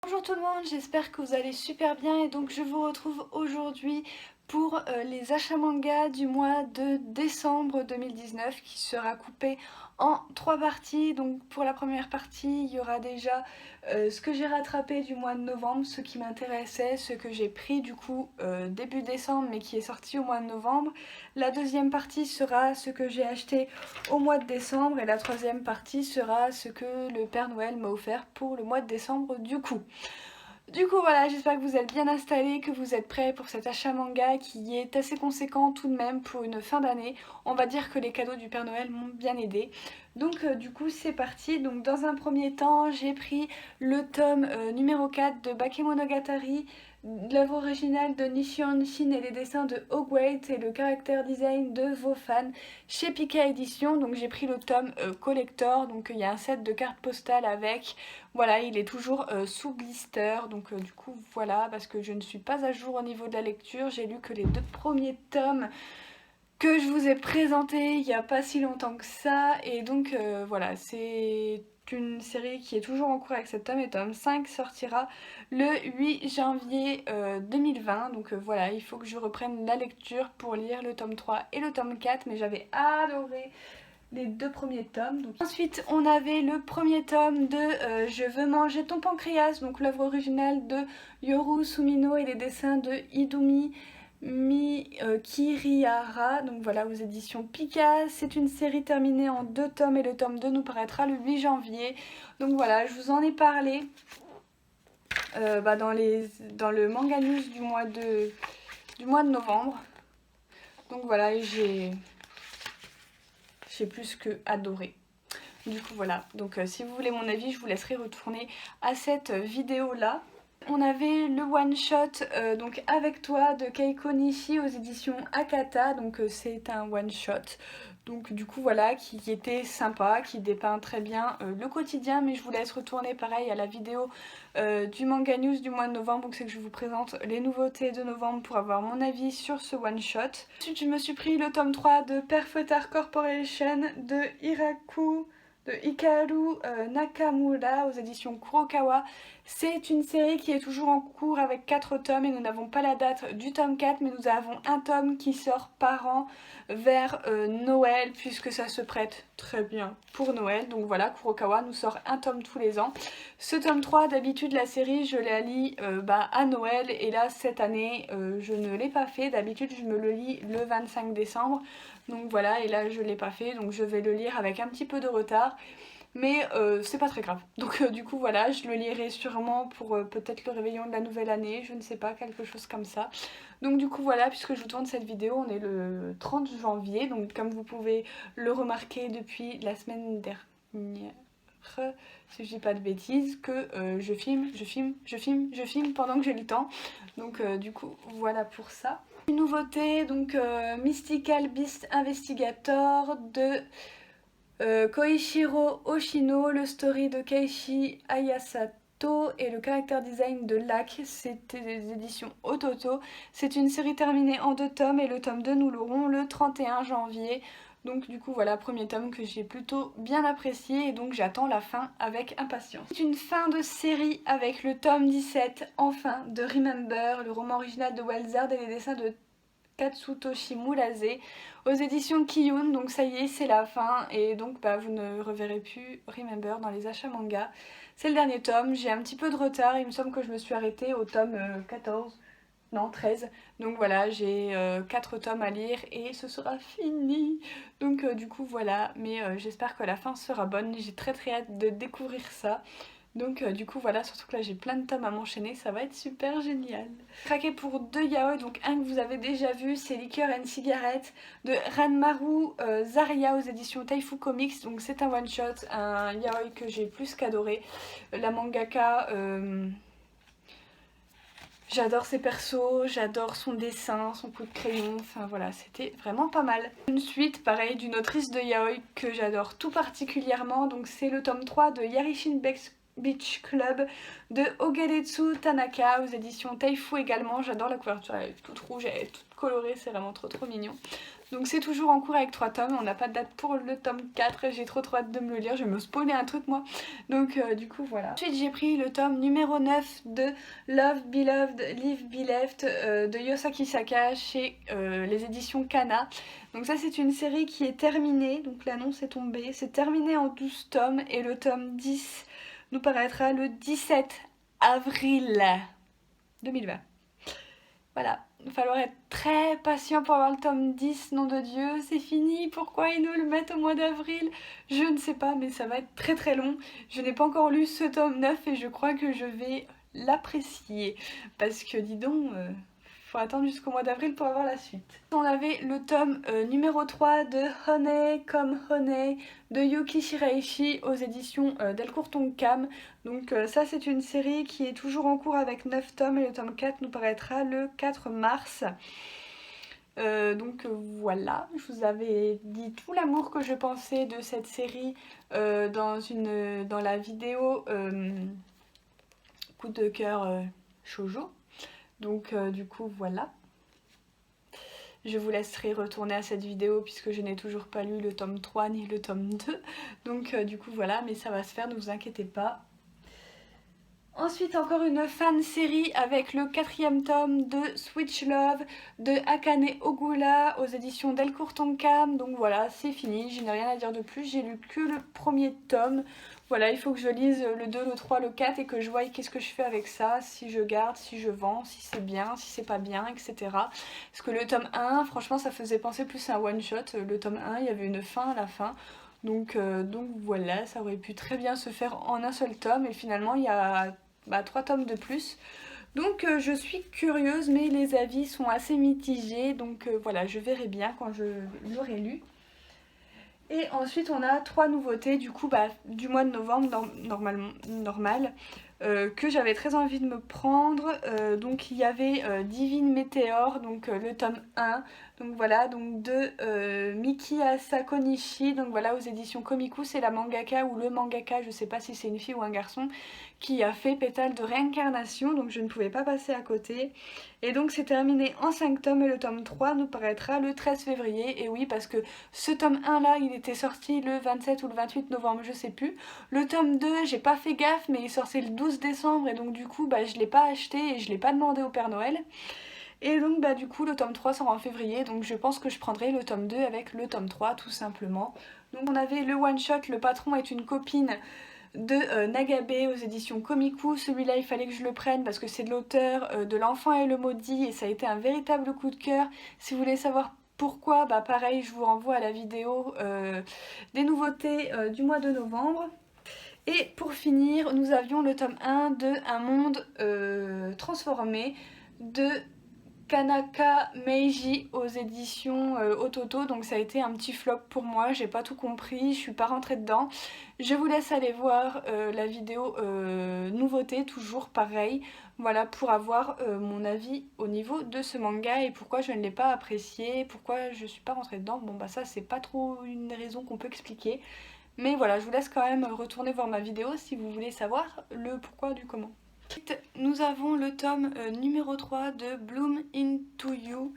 Bonjour tout le monde, j'espère que vous allez super bien et donc je vous retrouve aujourd'hui pour les achats manga du mois de décembre 2019 qui sera coupé en 3 parties. Donc pour la première partie, il y aura déjà ce que j'ai rattrapé du mois de novembre, ce qui m'intéressait, ce que j'ai pris du coup début décembre mais qui est sorti au mois de novembre. La deuxième partie sera ce que j'ai acheté au mois de décembre et la troisième partie sera ce que le Père Noël m'a offert pour le mois de décembre du coup. Du coup voilà, j'espère que vous êtes bien installés, que vous êtes prêts pour cet achat manga qui est assez conséquent tout de même pour une fin d'année. On va dire que les cadeaux du Père Noël m'ont bien aidé. Donc du coup c'est parti. Donc dans un premier temps j'ai pris le tome numéro 4 de Bakemonogatari, l'œuvre originale de Nishio Shin et les dessins de Hogwarts et le character design de Vofan chez Pika Édition. Donc j'ai pris le tome collector, donc il y a un set de cartes postales avec. Voilà, il est toujours sous blister, donc du coup voilà, parce que je ne suis pas à jour au niveau de la lecture, j'ai lu que les 2 premiers tomes que je vous ai présentés il n'y a pas si longtemps que ça, et donc voilà, c'est une série qui est toujours en cours avec cet tome, et tome 5 sortira le 8 janvier 2020, donc voilà, il faut que je reprenne la lecture pour lire le tome 3 et le tome 4, mais j'avais adoré les 2 premiers tomes. Donc, ensuite on avait le premier tome de Je veux manger ton pancréas, donc l'œuvre originale de Yoru Sumino et les dessins de Idumi Kirihara, donc voilà, aux éditions Pika. C'est une série terminée en 2 tomes et le tome 2 nous paraîtra le 8 janvier. Donc voilà, je vous en ai parlé dans le manga news du mois de novembre. Donc voilà, j'ai plus que adoré. Du coup voilà, donc si vous voulez mon avis, je vous laisserai retourner à cette vidéo là. On avait le one shot donc Avec toi de Keiko Nishi aux éditions Akata, donc c'est un one shot. Donc du coup voilà, qui était sympa, qui dépeint très bien le quotidien, mais je vous laisse retourner pareil à la vidéo du manga news du mois de novembre, donc c'est que je vous présente les nouveautés de novembre pour avoir mon avis sur ce one shot. Ensuite je me suis pris le tome 3 de Perfect Corporation de Hikaru Nakamura aux éditions Kurokawa. C'est une série qui est toujours en cours avec 4 tomes et nous n'avons pas la date du tome 4, mais nous avons un tome qui sort par an vers Noël, puisque ça se prête très bien pour Noël. Donc voilà, Kurokawa nous sort un tome tous les ans. Ce tome 3, d'habitude la série je la lis à Noël, et là cette année je ne l'ai pas fait. D'habitude je me le lis le 25 décembre. Donc voilà, et là je l'ai pas fait, donc je vais le lire avec un petit peu de retard. Mais c'est pas très grave. Donc du coup voilà, je le lirai sûrement pour peut-être le réveillon de la nouvelle année, je ne sais pas, quelque chose comme ça. Donc du coup voilà, puisque je vous tourne cette vidéo, on est le 30 janvier, donc comme vous pouvez le remarquer depuis la semaine dernière, si je dis pas de bêtises, que je filme pendant que j'ai le temps. Donc du coup voilà pour ça. Une nouveauté, donc Mystical Beast Investigator de Koichiro Oshino, le story de Keiichi Ayasato et le character design de Lac, c'était des éditions Ototo. C'est une série terminée en 2 tomes et le tome 2 nous l'aurons le 31 janvier. Donc du coup voilà, premier tome que j'ai plutôt bien apprécié et donc j'attends la fin avec impatience. C'est une fin de série avec le tome 17 enfin de Remember, le roman original de Welzard et les dessins de Katsutoshi Murase aux éditions Kiyun. Donc ça y est, c'est la fin et donc vous ne reverrez plus Remember dans les achats manga. C'est le dernier tome, j'ai un petit peu de retard, il me semble que je me suis arrêtée au tome 14, non 13. Donc voilà, j'ai 4 tomes à lire et ce sera fini. Donc du coup voilà, mais j'espère que la fin sera bonne, j'ai très hâte de découvrir ça. Donc du coup voilà, surtout que là j'ai plein de tomes à m'enchaîner, ça va être super génial. Craqué pour 2 yaoi, donc un que vous avez déjà vu, c'est Liqueur and Cigarette de Ranmaru Zaria aux éditions Taifu Comics. Donc c'est un one shot, un yaoi que j'ai plus qu'adoré. La mangaka, j'adore ses persos, j'adore son dessin, son coup de crayon, enfin voilà, c'était vraiment pas mal. Une suite, pareil, d'une autrice de yaoi que j'adore tout particulièrement, donc c'est le tome 3 de Yarishin Beach Club de Ogeretsu Tanaka aux éditions Taifu également. J'adore la couverture, elle est toute rouge, elle est toute colorée, c'est vraiment trop mignon. Donc c'est toujours en cours avec 3 tomes, on n'a pas de date pour le tome 4 et j'ai trop hâte de me le lire, je vais me spoiler un truc moi. Donc du coup voilà. Ensuite j'ai pris le tome numéro 9 de Love Beloved, Live Be Left de Yosaki Saka chez les éditions Kana. Donc ça c'est une série qui est terminée, donc l'annonce est tombée, c'est terminé en 12 tomes et le tome 10 nous paraîtra le 17 avril 2020. Voilà, il va falloir être très patient pour avoir le tome 10, nom de Dieu, c'est fini, pourquoi ils nous le mettent au mois d'avril? Je ne sais pas, mais ça va être très long. Je n'ai pas encore lu ce tome 9 et je crois que je vais l'apprécier. Parce que dis donc, faut attendre jusqu'au mois d'avril pour avoir la suite. On avait le tome numéro 3 de Honey comme Honey de Yuki Shiraishi aux éditions Delcourt Tonkam. Donc ça c'est une série qui est toujours en cours avec 9 tomes et le tome 4 nous paraîtra le 4 mars. Donc voilà, je vous avais dit tout l'amour que je pensais de cette série dans la vidéo coup de cœur shoujo. Donc du coup voilà. Je vous laisserai retourner à cette vidéo puisque je n'ai toujours pas lu le tome 3 ni le tome 2. Donc du coup voilà, mais ça va se faire, ne vous inquiétez pas. Ensuite encore une fan série avec le 4e tome de Switch Love de Akane Ogura aux éditions Delcourt Tonkam. Donc voilà, c'est fini, je n'ai rien à dire de plus, j'ai lu que le premier tome. Voilà, il faut que je lise le 2, le 3, le 4 et que je voie qu'est-ce que je fais avec ça, si je garde, si je vends, si c'est bien, si c'est pas bien, etc. Parce que le tome 1, franchement ça faisait penser plus à un one shot. Le tome 1, il y avait une fin à la fin. Donc voilà, ça aurait pu très bien se faire en un seul tome et finalement il y a 3 tomes de plus. Donc je suis curieuse mais les avis sont assez mitigés, donc voilà, je verrai bien quand je l'aurai lu. Et ensuite on a 3 nouveautés du coup du mois de novembre normal que j'avais très envie de me prendre. Donc il y avait Divine Météore, donc le tome 1, donc voilà, donc de Miki Asakonishi, donc voilà aux éditions Komiku, c'est la mangaka ou le mangaka, je sais pas si c'est une fille ou un garçon, qui a fait Pétale de réincarnation, donc je ne pouvais pas passer à côté. Et donc c'est terminé en 5 tomes et le tome 3 nous paraîtra le 13 février. Et oui, parce que ce tome 1 là, il était sorti le 27 ou le 28 novembre, je sais plus. Le tome 2, j'ai pas fait gaffe, mais il sortait le 12 décembre et donc du coup, je l'ai pas acheté et je l'ai pas demandé au Père Noël. Et donc du coup, le tome 3 sort en février, donc je pense que je prendrai le tome 2 avec le tome 3 tout simplement. Donc on avait le one shot, Le patron est une copine de Nagabe aux éditions Komiku. Celui-là il fallait que je le prenne parce que c'est de l'auteur de L'enfant et le maudit et ça a été un véritable coup de cœur. Si vous voulez savoir pourquoi, pareil, je vous renvoie à la vidéo des nouveautés du mois de novembre. Et pour finir, nous avions le tome 1 de Un monde transformé de Kanaka Meiji aux éditions Ototo. Donc ça a été un petit flop pour moi, j'ai pas tout compris, je suis pas rentrée dedans. Je vous laisse aller voir la vidéo nouveauté, toujours pareil, voilà, pour avoir mon avis au niveau de ce manga et pourquoi je ne l'ai pas apprécié, pourquoi je suis pas rentrée dedans. Bon ça c'est pas trop une raison qu'on peut expliquer, mais voilà, je vous laisse quand même retourner voir ma vidéo si vous voulez savoir le pourquoi du comment. Nous avons le tome numéro 3 de Bloom Into You,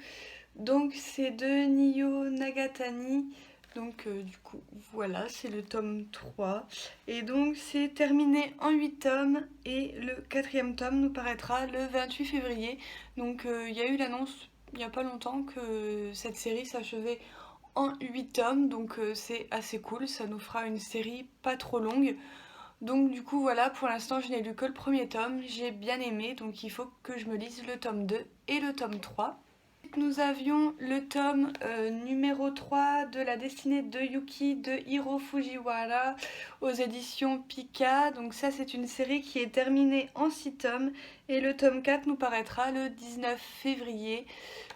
donc c'est de Nio Nagatani, donc du coup voilà, c'est le tome 3 et donc c'est terminé en 8 tomes et le 4e tome nous paraîtra le 28 février. Donc il y a eu l'annonce il n'y a pas longtemps que cette série s'achevait en 8 tomes, donc c'est assez cool, ça nous fera une série pas trop longue. Donc du coup voilà, pour l'instant je n'ai lu que le premier tome, j'ai bien aimé, donc il faut que je me lise le tome 2 et le tome 3. Nous avions le tome numéro 3 de La destinée de Yuki de Hiro Fujiwara aux éditions Pika. Donc ça c'est une série qui est terminée en 6 tomes et le tome 4 nous paraîtra le 19 février.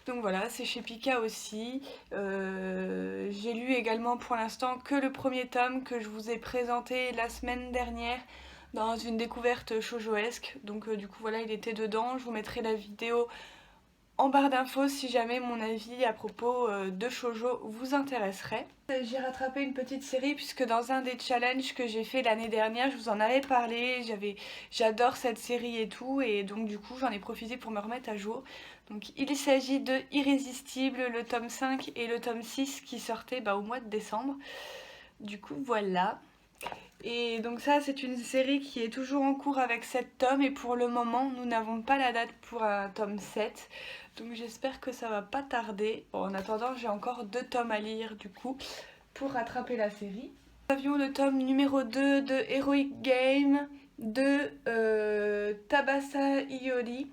Donc voilà, c'est chez Pika aussi. J'ai lu également pour l'instant que le premier tome que je vous ai présenté la semaine dernière dans une découverte shoujoesque. Donc du coup voilà, il était dedans, je vous mettrai la vidéo en barre d'infos si jamais mon avis à propos de shoujo vous intéresserait. J'ai rattrapé une petite série puisque dans un des challenges que j'ai fait l'année dernière, je vous en avais parlé, j'adore cette série et tout, et donc du coup j'en ai profité pour me remettre à jour. Donc il s'agit de Irrésistible, le tome 5 et le tome 6 qui sortaient au mois de décembre. Du coup voilà. Et donc ça c'est une série qui est toujours en cours avec 7 tomes et pour le moment nous n'avons pas la date pour un tome 7. Donc j'espère que ça va pas tarder. Bon, en attendant j'ai encore 2 tomes à lire du coup pour rattraper la série. Nous avions le tome numéro 2 de Heroic Game de Tabasa Iori.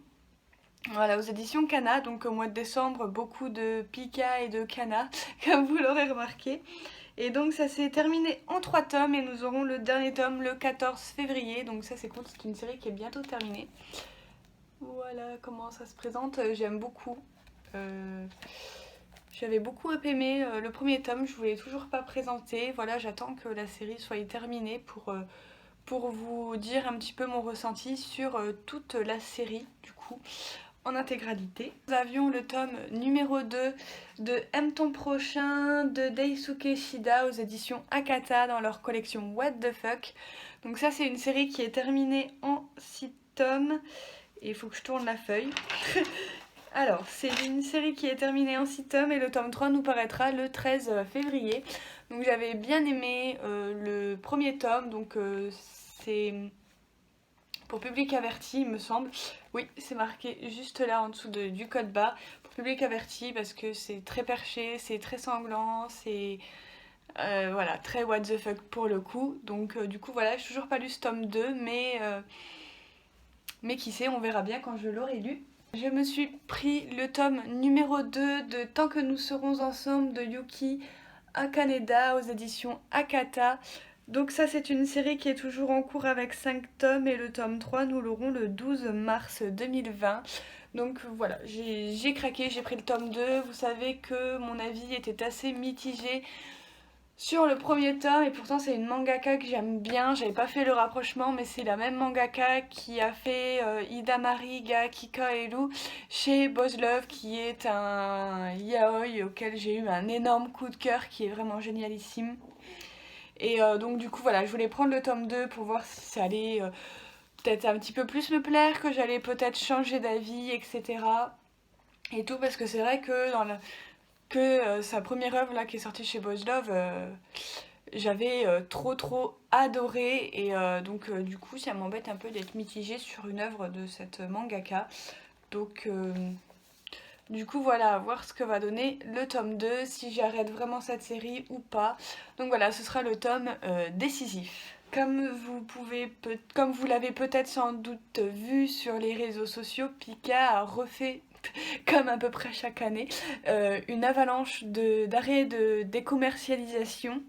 Voilà, aux éditions Kana, donc au mois de décembre, beaucoup de Pika et de Kana, comme vous l'aurez remarqué. Et donc ça s'est terminé en 3 tomes et nous aurons le dernier tome le 14 février. Donc ça c'est cool, c'est une série qui est bientôt terminée. Voilà comment ça se présente, j'aime beaucoup. J'avais beaucoup aimé le premier tome, je voulais toujours pas présenter. Voilà, j'attends que la série soit terminée pour vous dire un petit peu mon ressenti sur toute la série du coup. En intégralité. Nous avions le tome numéro 2 de Aime ton prochain de Daisuke Shida aux éditions Akata dans leur collection What the Fuck. Donc ça c'est une série qui est terminée en 6 tomes et il faut que je tourne la feuille. Alors c'est une série qui est terminée en 6 tomes et le tome 3 nous paraîtra le 13 février. Donc j'avais bien aimé le premier tome, donc c'est pour public averti il me semble. Oui, c'est marqué juste là en dessous du code barre. Pour public averti parce que c'est très perché, c'est très sanglant, c'est voilà, très what the fuck pour le coup. Donc du coup voilà, j'ai toujours pas lu ce tome 2 mais qui sait, on verra bien quand je l'aurai lu. Je me suis pris le tome numéro 2 de Tant que nous serons ensemble de Yuki Akaneda aux éditions Akata. Donc ça c'est une série qui est toujours en cours avec 5 tomes et le tome 3 nous l'aurons le 12 mars 2020. Donc voilà, j'ai craqué, j'ai pris le tome 2. Vous savez que mon avis était assez mitigé sur le premier tome et pourtant c'est une mangaka que j'aime bien. J'avais pas fait le rapprochement mais c'est la même mangaka qui a fait Hidamari ga Kikaeru chez Boz Love qui est un yaoi auquel j'ai eu un énorme coup de cœur qui est vraiment génialissime. Et donc du coup voilà, je voulais prendre le tome 2 pour voir si ça allait peut-être un petit peu plus me plaire, que j'allais peut-être changer d'avis, etc. Et tout parce que c'est vrai que sa première œuvre là qui est sortie chez Boys Love, j'avais trop adoré et donc du coup ça m'embête un peu d'être mitigée sur une œuvre de cette mangaka. Donc du coup voilà, à voir ce que va donner le tome 2, si j'arrête vraiment cette série ou pas. Donc voilà, ce sera le tome décisif. Comme vous l'avez peut-être sans doute vu sur les réseaux sociaux, Pika a refait, comme à peu près chaque année, une avalanche d'arrêts de décommercialisation.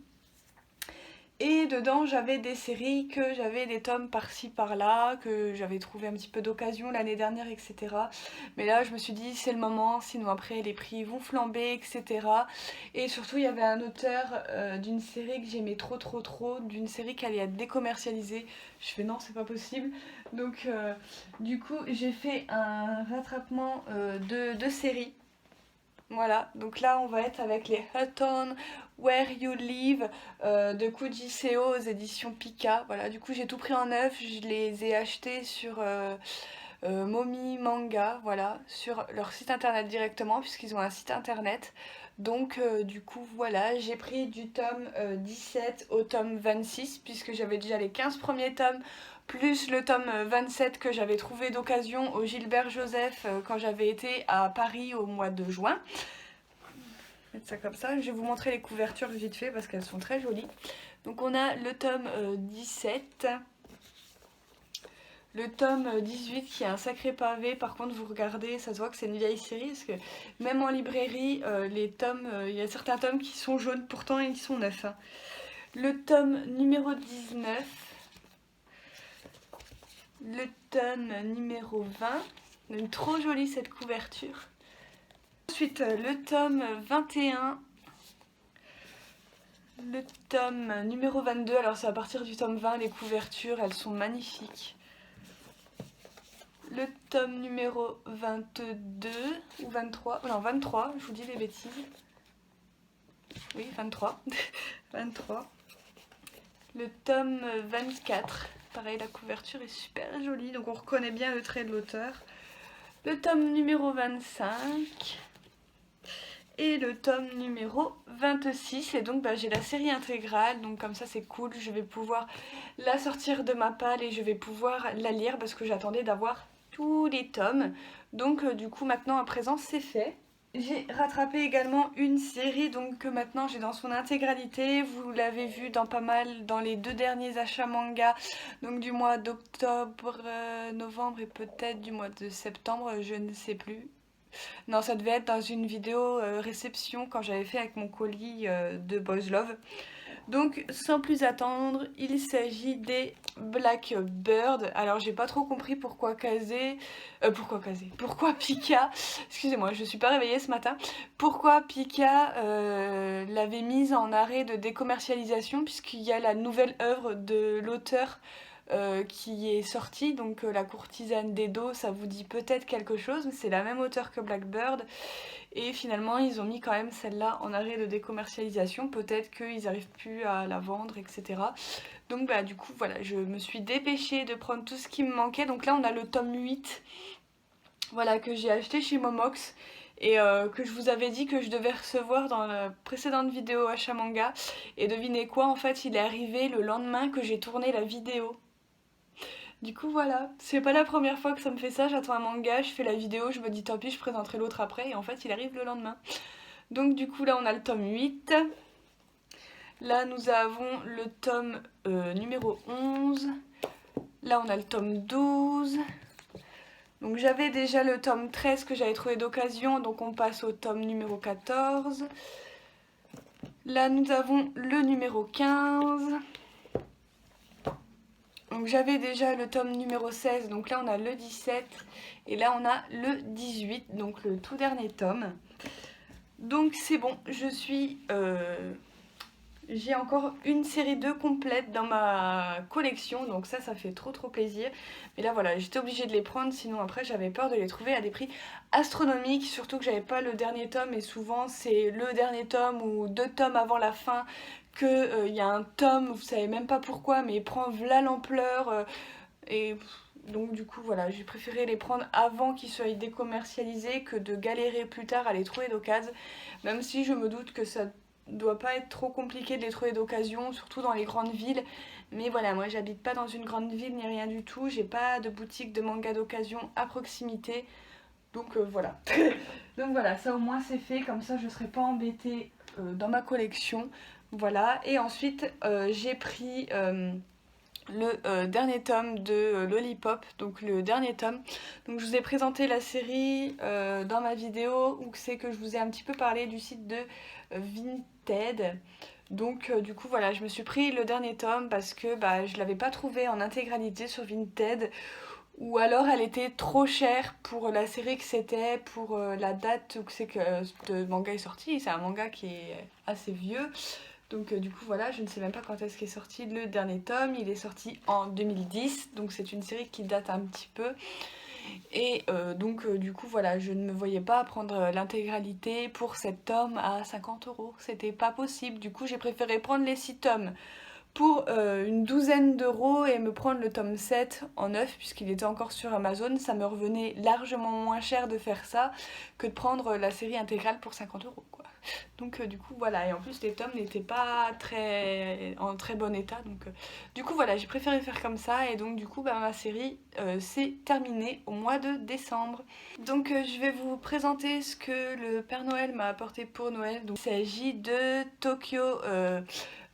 Et dedans j'avais des séries, que j'avais des tomes par-ci par-là, que j'avais trouvé un petit peu d'occasion l'année dernière, etc. Mais là je me suis dit c'est le moment, sinon après les prix vont flamber, etc. Et surtout il y avait un auteur d'une série que j'aimais trop, d'une série qui allait être décommercialisée. Je fais non c'est pas possible. Donc du coup j'ai fait un rattrapement de séries. Voilà, donc là on va être avec les Hutton Where You Live de Kuji Seo aux éditions Pika. Voilà, du coup j'ai tout pris en neuf, je les ai achetés sur Momi Manga, voilà, sur leur site internet directement puisqu'ils ont un site internet. Donc du coup voilà, j'ai pris du tome 17 au tome 26 puisque j'avais déjà les 15 premiers tomes plus le tome 27 que j'avais trouvé d'occasion au Gilbert Joseph quand j'avais été à Paris au mois de juin. Je vais mettre ça comme ça, je vais vous montrer les couvertures vite fait parce qu'elles sont très jolies. Donc on a le tome 17, le tome 18 qui est un sacré pavé. Par contre vous regardez, ça se voit que c'est une vieille série parce que même en librairie, les tomes, il y a certains tomes qui sont jaunes, pourtant ils sont neufs. Hein. Le tome numéro 19, le tome numéro 20, trop jolie cette couverture. Ensuite le tome 21, le tome numéro 22, alors c'est à partir du tome 20, les couvertures elles sont magnifiques. le tome numéro 22 ou 23, non 23, je vous dis des bêtises. Oui, 23. 23. Le tome 24. Pareil, la couverture est super jolie, donc on reconnaît bien le trait de l'auteur. Le tome numéro 25. Et le tome numéro 26. Et donc j'ai la série intégrale, donc comme ça c'est cool. Je vais pouvoir la sortir de ma palle et je vais pouvoir la lire parce que j'attendais d'avoir tous les tomes. Donc du coup maintenant à présent c'est fait. J'ai rattrapé également une série donc que maintenant j'ai dans son intégralité. Vous l'avez vu dans pas mal dans les 2 derniers achats manga, donc du mois d'octobre, novembre et peut-être du mois de septembre, je ne sais plus. Non, ça devait être dans une vidéo réception quand j'avais fait avec mon colis de Boys Love. Donc sans plus attendre, il s'agit des Blackbird. Alors j'ai pas trop compris pourquoi pourquoi Pika, excusez-moi je suis pas réveillée ce matin, pourquoi Pika l'avait mise en arrêt de décommercialisation puisqu'il y a la nouvelle œuvre de l'auteur qui est sortie, donc La courtisane d'Edo, ça vous dit peut-être quelque chose, c'est la même auteure que Blackbird. Et finalement, ils ont mis quand même celle-là en arrêt de décommercialisation. Peut-être qu'ils n'arrivent plus à la vendre, etc. Donc du coup, voilà, je me suis dépêchée de prendre tout ce qui me manquait. Donc là, on a le tome 8, voilà, que j'ai acheté chez Momox. Et que je vous avais dit que je devais recevoir dans la précédente vidéo achat manga. Et devinez quoi, en fait, il est arrivé le lendemain que j'ai tourné la vidéo. Du coup voilà, c'est pas la première fois que ça me fait ça, j'attends un manga, je fais la vidéo, je me dis tant pis, je présenterai l'autre après, et en fait il arrive le lendemain. Donc du coup là on a le tome 8, là nous avons le tome numéro 11, là on a le tome 12, donc j'avais déjà le tome 13 que j'avais trouvé d'occasion, donc on passe au tome numéro 14, là nous avons le numéro 15, donc j'avais déjà le tome numéro 16, donc là on a le 17 et là on a le 18, donc le tout dernier tome. Donc c'est bon, j'ai encore une série 2 complète dans ma collection, donc ça fait trop plaisir. Mais là voilà, j'étais obligée de les prendre, sinon après j'avais peur de les trouver à des prix astronomiques, surtout que j'avais pas le dernier tome et souvent c'est le dernier tome ou 2 tomes avant la fin qu'il y a un tome, vous savez même pas pourquoi, mais il prend v'là l'ampleur et donc du coup voilà, j'ai préféré les prendre avant qu'ils soient décommercialisés que de galérer plus tard à les trouver d'occasion, même si je me doute que ça doit pas être trop compliqué de les trouver d'occasion, surtout dans les grandes villes. Mais voilà, moi j'habite pas dans une grande ville ni rien du tout, j'ai pas de boutique de manga d'occasion à proximité. Donc voilà. Donc voilà, ça au moins c'est fait, comme ça je serai pas embêtée dans ma collection. Voilà, et ensuite j'ai pris le dernier tome de Lollipop, donc le dernier tome. Donc je vous ai présenté la série dans ma vidéo où c'est que je vous ai un petit peu parlé du site de Vinted. Donc du coup voilà, je me suis pris le dernier tome parce que je l'avais pas trouvé en intégralité sur Vinted, ou alors elle était trop chère pour la série que c'était, pour la date où c'est que ce manga est sorti. C'est un manga qui est assez vieux. Donc du coup voilà, je ne sais même pas quand est-ce qu'est sorti le dernier tome, il est sorti en 2010, donc c'est une série qui date un petit peu. Et donc du coup voilà, je ne me voyais pas prendre l'intégralité pour 7 tomes à 50 €, c'était pas possible. Du coup j'ai préféré prendre les 6 tomes pour une douzaine d'euros et me prendre le tome 7 en neuf puisqu'il était encore sur Amazon. Ça me revenait largement moins cher de faire ça que de prendre la série intégrale pour 50 € quoi. Donc du coup voilà, et en plus les tomes n'étaient pas en très bon état, donc du coup voilà, j'ai préféré faire comme ça. Et donc du coup ma série s'est terminée au mois de décembre. Donc je vais vous présenter ce que le Père Noël m'a apporté pour Noël. Donc, il s'agit de Tokyo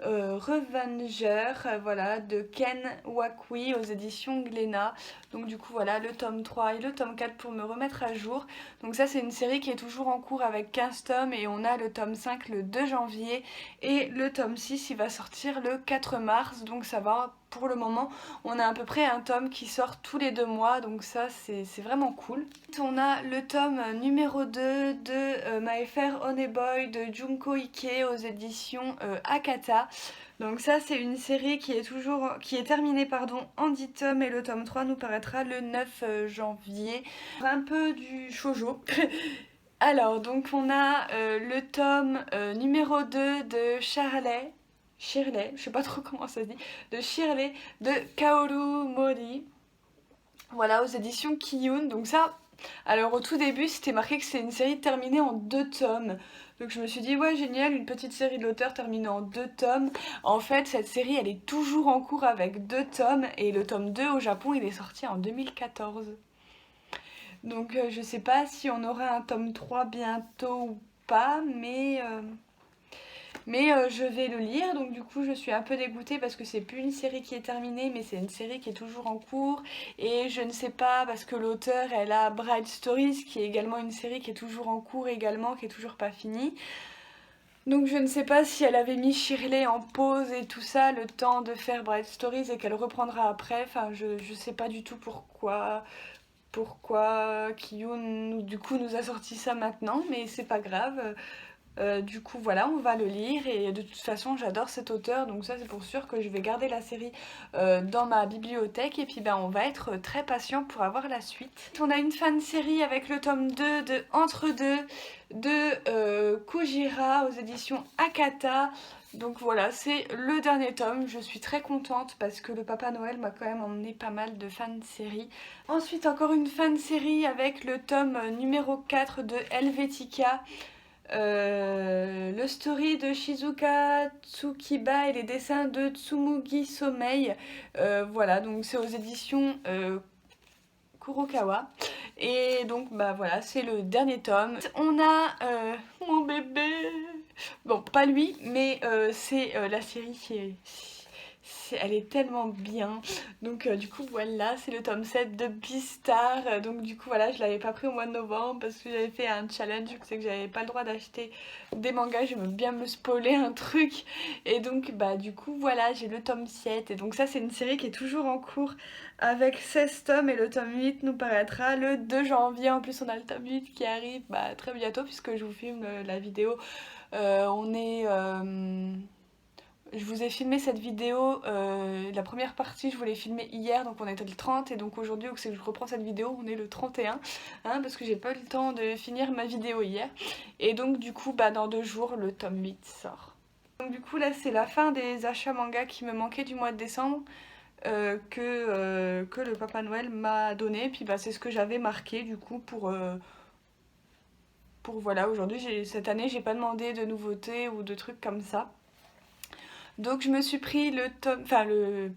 Revenger, voilà, de Ken Wakui aux éditions Glénat. Donc du coup voilà, le tome 3 et le tome 4 pour me remettre à jour. Donc ça c'est une série qui est toujours en cours avec 15 tomes et on a le tome 5 le 2 janvier et le tome 6 il va sortir le 4 mars, donc ça va pour le moment on a à peu près un tome qui sort tous les 2 mois, donc ça c'est vraiment cool. On a le tome numéro 2 de My Fair Honeyboy de Junko Ike aux éditions Akata. Donc ça c'est une série qui est terminée en 10 tomes et le tome 3 nous paraîtra le 9 janvier. Un peu du shoujo. Alors donc on a le tome numéro 2 de Shirley, je sais pas trop comment ça se dit, de Shirley de Kaoru Mori. Voilà, aux éditions Kiyun. Donc ça, alors au tout début c'était marqué que c'est une série terminée en 2 tomes. Donc je me suis dit ouais génial, une petite série de l'auteur terminée en 2 tomes. En fait cette série elle est toujours en cours avec 2 tomes et le tome 2 au Japon il est sorti en 2014. Donc je sais pas si on aura un tome 3 bientôt ou pas, mais je vais le lire. Donc du coup je suis un peu dégoûtée parce que c'est plus une série qui est terminée, mais c'est une série qui est toujours en cours. Et je ne sais pas parce que l'auteur elle a Bright Stories qui est également une série qui est toujours en cours également, qui est toujours pas finie. Donc je ne sais pas si elle avait mis Shirley en pause et tout ça, le temps de faire Bright Stories et qu'elle reprendra après. Enfin je sais pas du tout pourquoi Kiyun du coup nous a sorti ça maintenant, mais c'est pas grave. Du coup voilà, on va le lire et de toute façon j'adore cet auteur, donc ça c'est pour sûr que je vais garder la série dans ma bibliothèque et puis ben on va être très patient pour avoir la suite. On a une fan série avec le tome 2 de Entre deux de Kujira aux éditions Akata. Donc voilà, c'est le dernier tome, je suis très contente parce que le Papa Noël m'a quand même emmené pas mal de fan-séries. Ensuite encore une fan-série avec le tome numéro 4 de Helvetica. Le story de Shizuka Tsukiba et les dessins de Tsumugi Somei. Voilà, donc c'est aux éditions Kurokawa. Et donc bah voilà, c'est le dernier tome. On a mon bébé. Bon, pas lui, mais c'est la série qui est... Elle est tellement bien. Donc du coup voilà, c'est le tome 7 de Beastar. Donc du coup voilà, je l'avais pas pris au mois de novembre parce que j'avais fait un challenge, c'est que j'avais pas le droit d'acheter des mangas, j'aime bien me spoiler un truc. Et donc bah du coup voilà, j'ai le tome 7. Et donc ça c'est une série qui est toujours en cours avec 16 tomes et le tome 8 nous paraîtra le 2 janvier. En plus on a le tome 8 qui arrive très bientôt puisque je vous filme la vidéo. Je vous ai filmé cette vidéo, la première partie je vous l'ai filmée hier, donc on était le 30 et donc aujourd'hui où c'est que je reprends cette vidéo on est le 31 parce que j'ai pas eu le temps de finir ma vidéo hier et donc du coup bah dans 2 jours le tome 8 sort. Donc du coup là c'est la fin des achats manga qui me manquaient du mois de décembre que le Papa Noël m'a donné, puis bah c'est ce que j'avais marqué du coup pour voilà, aujourd'hui cette année j'ai pas demandé de nouveautés ou de trucs comme ça. Donc je me suis pris le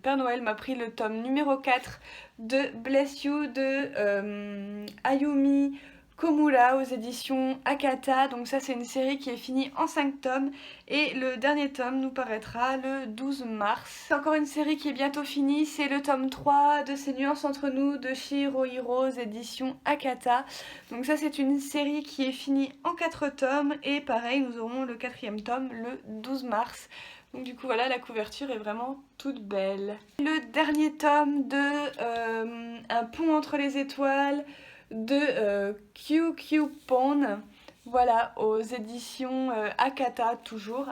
Père Noël m'a pris le tome numéro 4 de Bless You de Ayumi Komura aux éditions Akata. Donc ça c'est une série qui est finie en 5 tomes et le dernier tome nous paraîtra le 12 mars. Encore une série qui est bientôt finie, c'est le tome 3 de Ces nuances entre nous de Shirohiro aux éditions Akata. Donc ça c'est une série qui est finie en 4 tomes et pareil nous aurons le 4e tome le 12 mars. Donc du coup voilà, la couverture est vraiment toute belle. Le dernier tome de Un pont entre les étoiles de QQ Pon, voilà, aux éditions Akata toujours.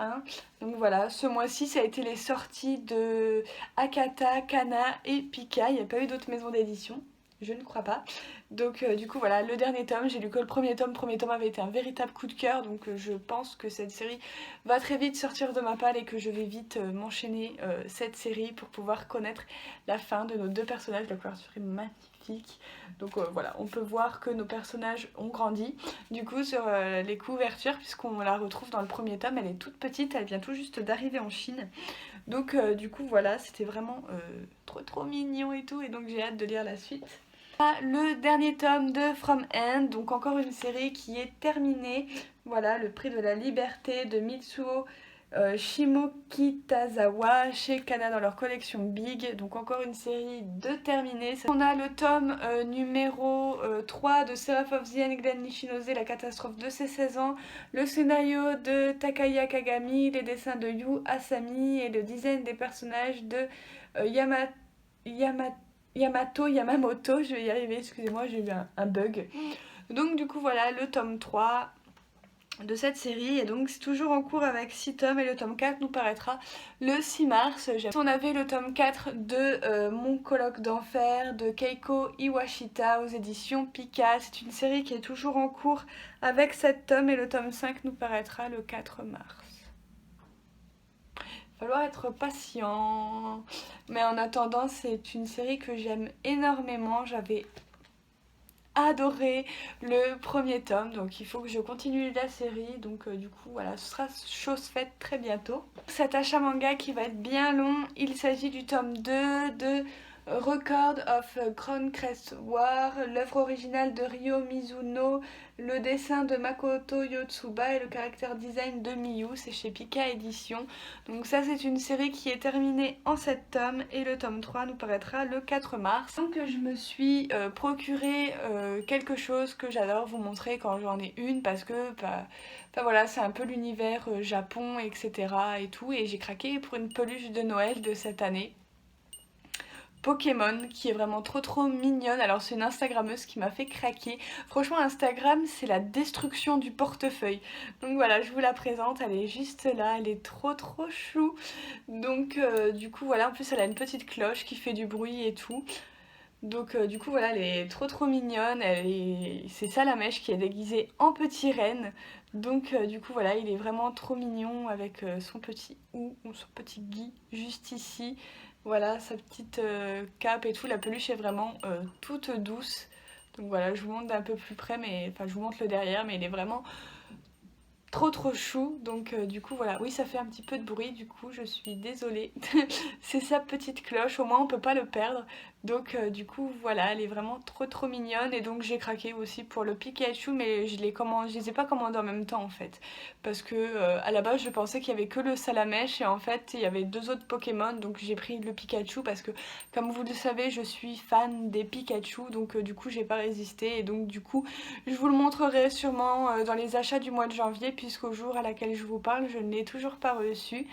Donc voilà, ce mois-ci ça a été les sorties de Akata, Kana et Pika, il n'y a pas eu d'autres maisons d'édition. Je ne crois pas. Donc du coup voilà, le dernier tome, j'ai lu que le premier tome. Le premier tome avait été un véritable coup de cœur, donc je pense que cette série va très vite sortir de ma palle et que je vais vite m'enchaîner cette série pour pouvoir connaître la fin de nos 2 personnages. La couverture est magnifique. Donc voilà, on peut voir que nos personnages ont grandi. Du coup sur les couvertures, puisqu'on la retrouve dans le premier tome, elle est toute petite, elle vient tout juste d'arriver en Chine. Donc du coup voilà, c'était vraiment trop mignon et tout, et donc j'ai hâte de lire la suite. Le dernier tome de From End, donc encore une série qui est terminée. Voilà, le prix de la liberté de Mitsuo Shimokitazawa chez Kana dans leur collection Big. Donc encore une série de terminée. On a le tome numéro 3 de Seraph of the End, Glen Nishinose, la catastrophe de ses 16 ans, le scénario de Takaya Kagami, les dessins de Yu Asami et le design des personnages de Yamamoto, je vais y arriver, excusez-moi, j'ai eu un bug. Donc du coup voilà le tome 3 de cette série, et donc c'est toujours en cours avec 6 tomes et le tome 4 nous paraîtra le 6 mars. On avait le tome 4 de Mon colloque d'enfer de Keiko Iwashita aux éditions Pika. C'est une série qui est toujours en cours avec 7 tomes et le tome 5 nous paraîtra le 4 mars. Falloir être patient, mais en attendant c'est une série que j'aime énormément. J'avais adoré le premier tome, donc il faut que je continue la série, donc du coup voilà, ce sera chose faite très bientôt. Cet achat manga qui va être bien long, il s'agit du tome 2 de Record of Crown Crest War, l'œuvre originale de Ryo Mizuno, le dessin de Makoto Yotsuba et le caractère design de Miyu, c'est chez Pika Édition. Donc ça c'est une série qui est terminée en 7 tomes et le tome 3 nous paraîtra le 4 mars. Donc je me suis procuré quelque chose que j'adore vous montrer quand j'en ai une, parce que voilà, c'est un peu l'univers Japon, etc. et tout, et j'ai craqué pour une peluche de Noël de cette année. Pokémon, qui est vraiment trop mignonne. Alors c'est une Instagrammeuse qui m'a fait craquer. Franchement Instagram c'est la destruction du portefeuille. Donc voilà, je vous la présente, elle est juste là, elle est trop chou. Donc du coup voilà, en plus elle a une petite cloche qui fait du bruit et tout. Donc du coup voilà, elle est trop mignonne, c'est Salamèche qui est déguisée en petit renne. Donc du coup voilà, il est vraiment trop mignon avec son petit ou son petit Guy juste ici. Voilà, sa petite cape et tout, la peluche est vraiment toute douce. Donc voilà, je vous montre d'un peu plus près, enfin je vous montre le derrière, mais il est vraiment trop chou. Donc du coup voilà, oui ça fait un petit peu de bruit, du coup je suis désolée. C'est sa petite cloche, au moins on peut pas le perdre. Donc du coup voilà, elle est vraiment trop mignonne, et donc j'ai craqué aussi pour le Pikachu, mais je les ai pas commandés en même temps en fait, parce que à la base je pensais qu'il y avait que le Salamèche, et en fait il y avait 2 autres Pokémon, donc j'ai pris le Pikachu parce que comme vous le savez je suis fan des Pikachu, donc du coup j'ai pas résisté, et donc du coup je vous le montrerai sûrement dans les achats du mois de janvier, puisqu'au jour à laquelle je vous parle je ne l'ai toujours pas reçu.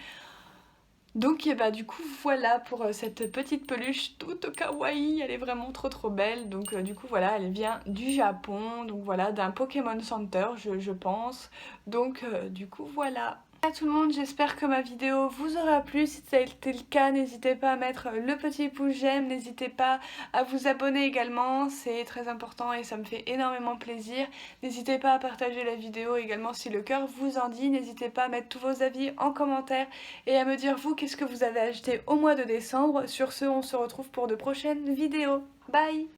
Donc et bah du coup voilà pour cette petite peluche toute kawaii, elle est vraiment trop belle. Donc du coup voilà, elle vient du Japon, donc voilà, d'un Pokémon Center je pense. Donc du coup voilà. À tout le monde, j'espère que ma vidéo vous aura plu. Si ça a été le cas, n'hésitez pas à mettre le petit pouce j'aime, n'hésitez pas à vous abonner également, c'est très important et ça me fait énormément plaisir. N'hésitez pas à partager la vidéo également si le cœur vous en dit, n'hésitez pas à mettre tous vos avis en commentaire et à me dire vous qu'est-ce que vous avez acheté au mois de décembre. Sur ce, on se retrouve pour de prochaines vidéos. Bye!